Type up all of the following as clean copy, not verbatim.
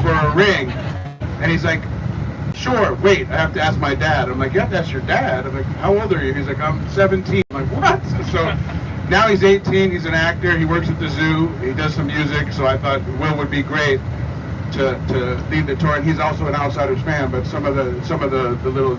for a ring, and he's like, sure, wait, I have to ask my dad. I'm like, yeah, that's your dad. I'm like, how old are you? He's like, I'm 17. I'm like, what? So now he's 18, he's an actor, he works at the zoo, he does some music, so I thought Will would be great to lead the tour, and he's also an Outsiders fan, but some of the little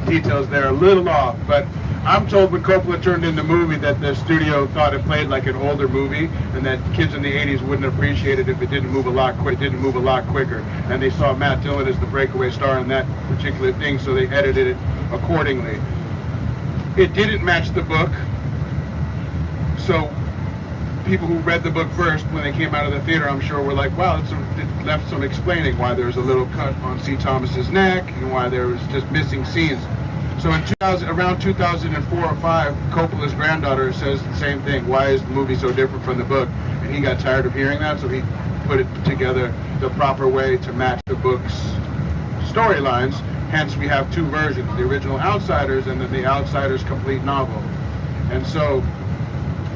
details there are a little off. But I'm told when Coppola turned in the movie that the studio thought it played like an older movie, and that kids in the 80s wouldn't appreciate it if it didn't move a lot quicker. And they saw Matt Dillon as the breakaway star in that particular thing, so they edited it accordingly. It didn't match the book, so people who read the book first, when they came out of the theater, I'm sure were like, wow, it left some explaining why there's a little cut on C. Thomas's neck and why there was just missing scenes. So in around 2004 or 5, Coppola's granddaughter says the same thing. Why is the movie so different from the book? And he got tired of hearing that, so he put it together the proper way to match the book's storylines. Hence, we have two versions, the original Outsiders and then the Outsiders complete novel. And so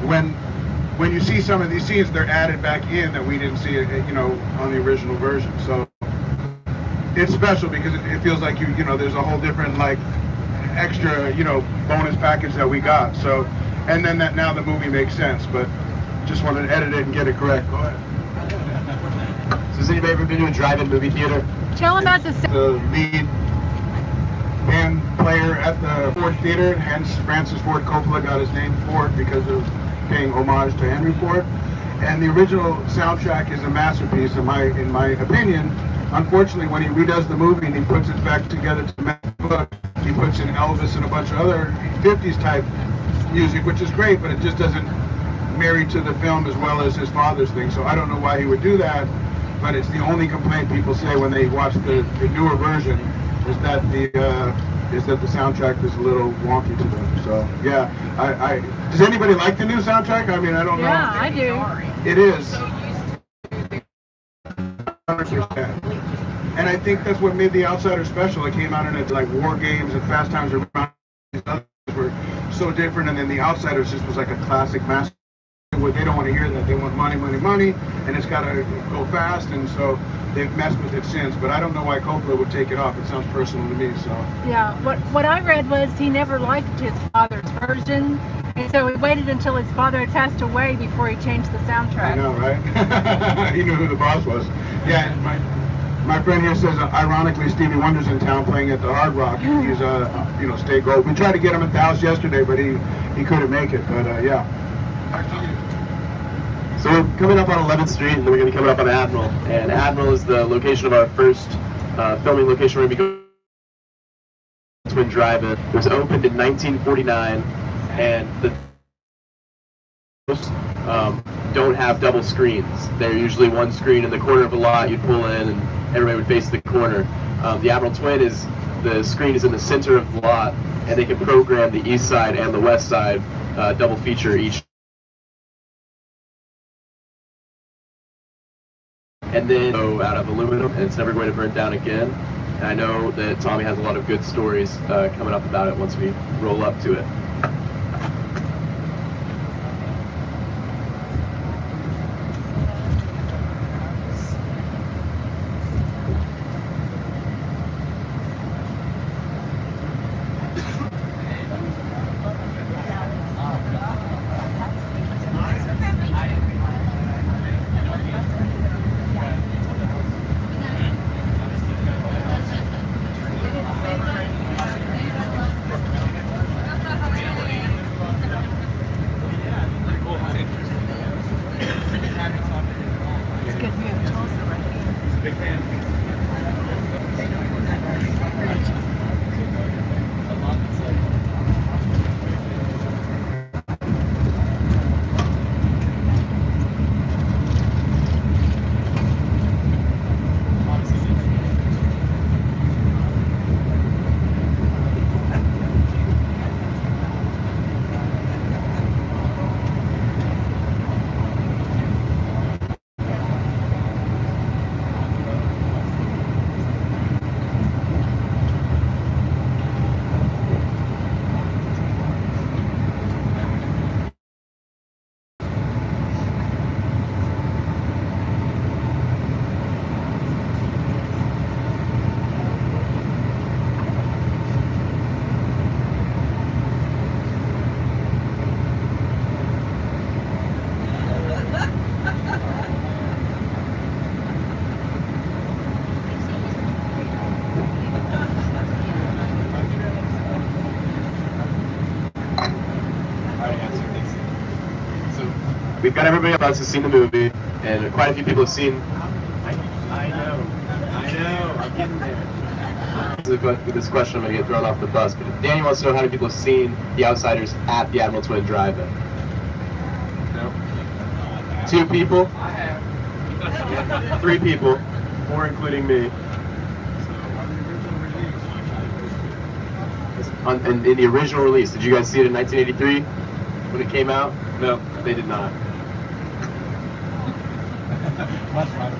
when you see some of these scenes, they're added back in that we didn't see, on the original version. So it's special because it feels like there's a whole different extra bonus package that we got. So, and then that now the movie makes sense. But just wanted to edit it and get it correct. Go ahead. So has anybody ever been to a drive-in movie theater? Tell about the lead band player at the Ford Theater. Hence, Francis Ford Coppola got his name Ford because of paying homage to Henry Ford, and the original soundtrack is a masterpiece in my opinion. Unfortunately, when he redoes the movie and he puts it back together to match the book, he puts in Elvis and a bunch of other 50s type music, which is great, but it just doesn't marry to the film as well as his father's thing. So I don't know why he would do that, but it's the only complaint people say when they watch the newer version is that the soundtrack is a little wonky to them. So yeah, does anybody like the new soundtrack? I mean, I don't know. Yeah, I do. It is. 100%. And I think that's what made the Outsider special. It came out in it like War Games and Fast Times at Ridgemont. These others were so different, and then the Outsiders just was like a classic master. They don't want to hear that. They want money, money, money, and it's got to go fast, and so they've messed with it since. But I don't know why Coppola would take it off. It sounds personal to me. So yeah, what I read was he never liked his father's version, and so he waited until his father had passed away before he changed the soundtrack. I know, right? He knew who the boss was. Yeah, my friend here says, ironically, Stevie Wonder's in town playing at the Hard Rock. He's State Gold. We tried to get him at the house yesterday, but he couldn't make it. But yeah. Back to you. So we're coming up on 11th Street, and then we're going to be coming up on Admiral. And Admiral is the location of our first filming location. We're going to be going to Twin Drive-In. It was opened in 1949, and the don't have double screens. They're usually one screen in the corner of a lot you'd pull in, and everybody would face the corner. The Admiral Twin the screen is in the center of the lot, and they can program the east side and the west side double feature each. And then go out of aluminum, and it's never going to burn down again. And I know that Tommy has a lot of good stories coming up about it once we roll up to it. Not everybody else has seen the movie, and quite a few people have seen. I know, I'm getting there. With this question, I'm going to get thrown off the bus, but Danny wants to know how many people have seen The Outsiders at the Admiral Twin Drive-In. No? 2 people? I have. 3 people, 4 including me. In the original release, did you guys see it in 1983 when it came out? No, they did not. Much fun.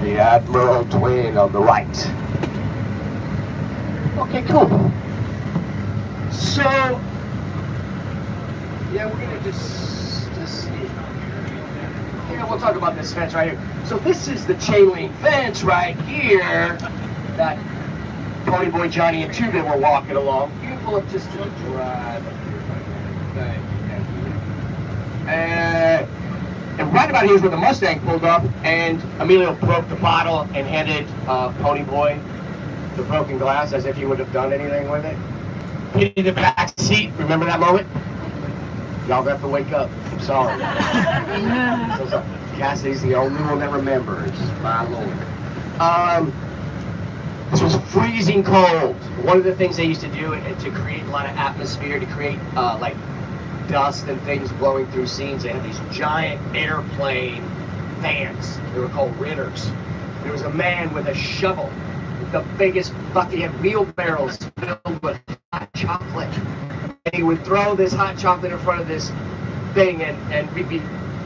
The Admiral Twin on the right. Okay, cool. So, yeah, we're gonna just yeah, we'll talk about this fence right here. So this is the chain link fence right here that Ponyboy Johnny and Tubin were walking along. You can pull up just to the drive up here. Thank you. And right about here is where the Mustang pulled up, and Emilio broke the bottle and handed Ponyboy the broken glass as if he would have done anything with it. Hit in the back seat. Remember that moment? Y'all have to wake up. I'm sorry. So sorry. Cassidy's the only one that remembers. My Lord. This was freezing cold. One of the things they used to do to create a lot of atmosphere, to create like dust and things blowing through scenes, they had these giant airplane fans. They were called Ritters. There was a man with a shovel, the biggest bucket. He had wheelbarrows filled with hot chocolate. And he would throw this hot chocolate in front of this thing, and we'd be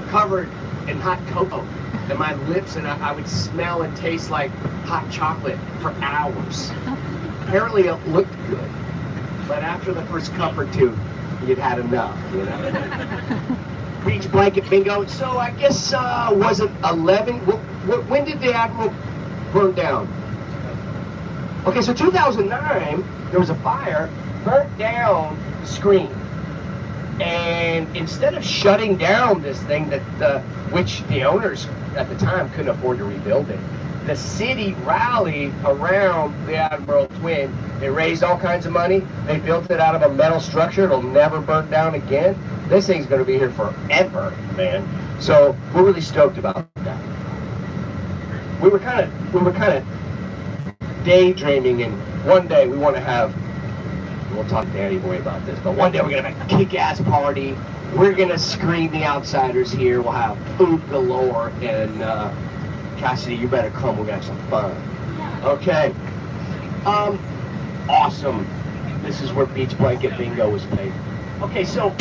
covered in hot cocoa. And my lips, and I would smell and taste like hot chocolate for hours. Apparently it looked good, but after the first cup or two, you'd had enough, you know. Beach blanket bingo. So I guess, was it 11? When did the Admiral burn down? Okay, so 2009, there was a fire, burnt down the screen. And instead of shutting down this thing, which the owners at the time couldn't afford to rebuild it, the city rallied around the Admiral Twin. They raised all kinds of money. They built it out of a metal structure. It'll never burn down again. This thing's going to be here forever, man. So we're really stoked about that. We were kind of daydreaming, and one day we want to have. We'll talk to Danny Boy about this, but one day we're gonna have a kick-ass party. We're gonna screen The Outsiders here. We'll have food galore, and Cassidy, you better come. We're gonna have some fun. Okay. Awesome. This is where Beach Blanket Bingo was played. Okay, so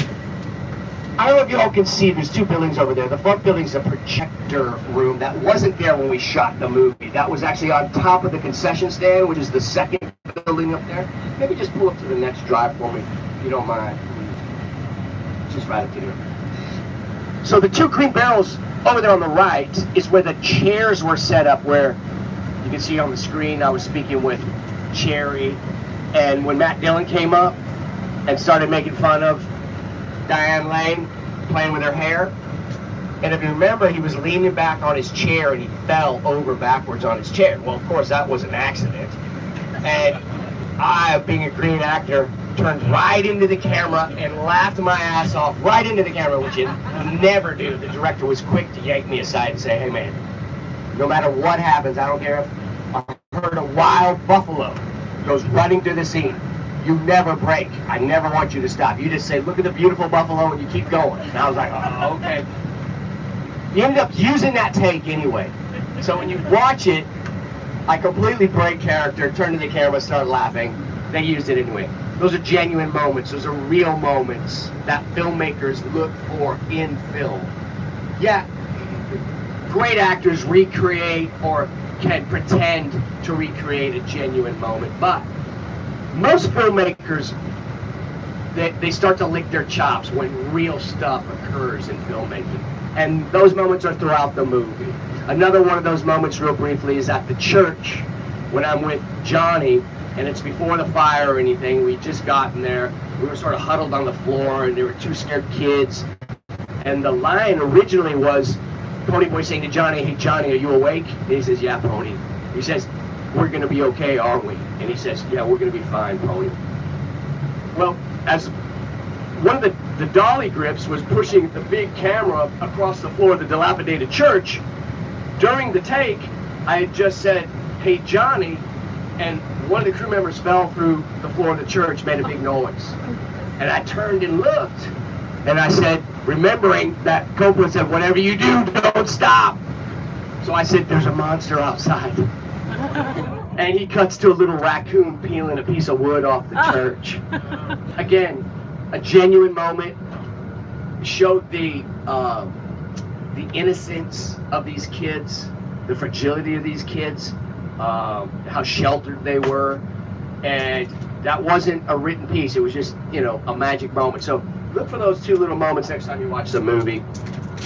I don't know if you all can see. There's 2 buildings over there. The front building's a projector room that wasn't there when we shot the movie. That was actually on top of the concession stand, which is the second building up there. Maybe just pull up to the next drive for me, if you don't mind. Just right up to here. So the 2 green barrels over there on the right is where the chairs were set up, where you can see on the screen I was speaking with Cherry, and when Matt Dillon came up and started making fun of Diane Lane playing with her hair, and if you remember, he was leaning back on his chair and he fell over backwards on his chair. Well, of course, that was an accident. And I, being a green actor, turned right into the camera and laughed my ass off right into the camera, which you never do. The director was quick to yank me aside and say, hey man, no matter what happens, I don't care if I heard a wild buffalo goes running through the scene. You never break. I never want you to stop. You just say, look at the beautiful buffalo, and you keep going. And I was like, oh, okay. You ended up using that take anyway. So when you watch it, I completely break character, turn to the camera, start laughing. They used it anyway. Those are genuine moments. Those are real moments that filmmakers look for in film. Yeah, great actors recreate or can pretend to recreate a genuine moment, but most filmmakers, they start to lick their chops when real stuff occurs in filmmaking. And those moments are throughout the movie. Another one of those moments, real briefly, is at the church when I'm with Johnny, and it's before the fire or anything. We'd just gotten there. We were sort of huddled on the floor, and there were two scared kids. And the line originally was Ponyboy saying to Johnny, "Hey, Johnny, are you awake?" And he says, "Yeah, Pony." He says, "We're going to be okay, aren't we?" And he says, "Yeah, we're going to be fine, Pony." Well, as one of the dolly grips was pushing the big camera across the floor of the dilapidated church, during the take, I had just said, "Hey, Johnny," and one of the crew members fell through the floor of the church, made a big noise. And I turned and looked, and I said, remembering that Coppola said, "Whatever you do, don't stop." So I said, "There's a monster outside." And he cuts to a little raccoon peeling a piece of wood off the church. Again, a genuine moment. Showed the innocence of these kids, the fragility of these kids, how sheltered they were, and that wasn't a written piece. It was just, a magic moment. So look for those two little moments next time you watch the movie.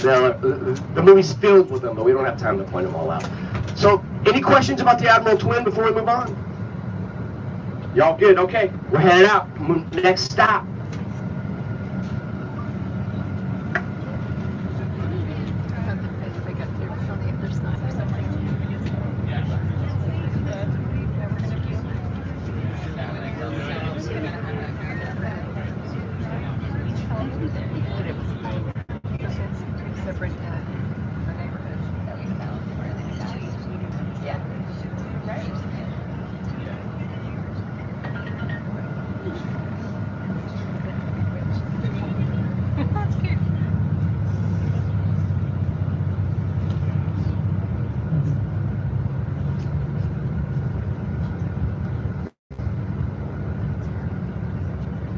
The movie's filled with them, but we don't have time to point them all out. So, any questions about the Admiral Twin before we move on? Y'all good? Okay, we're heading out. Next stop.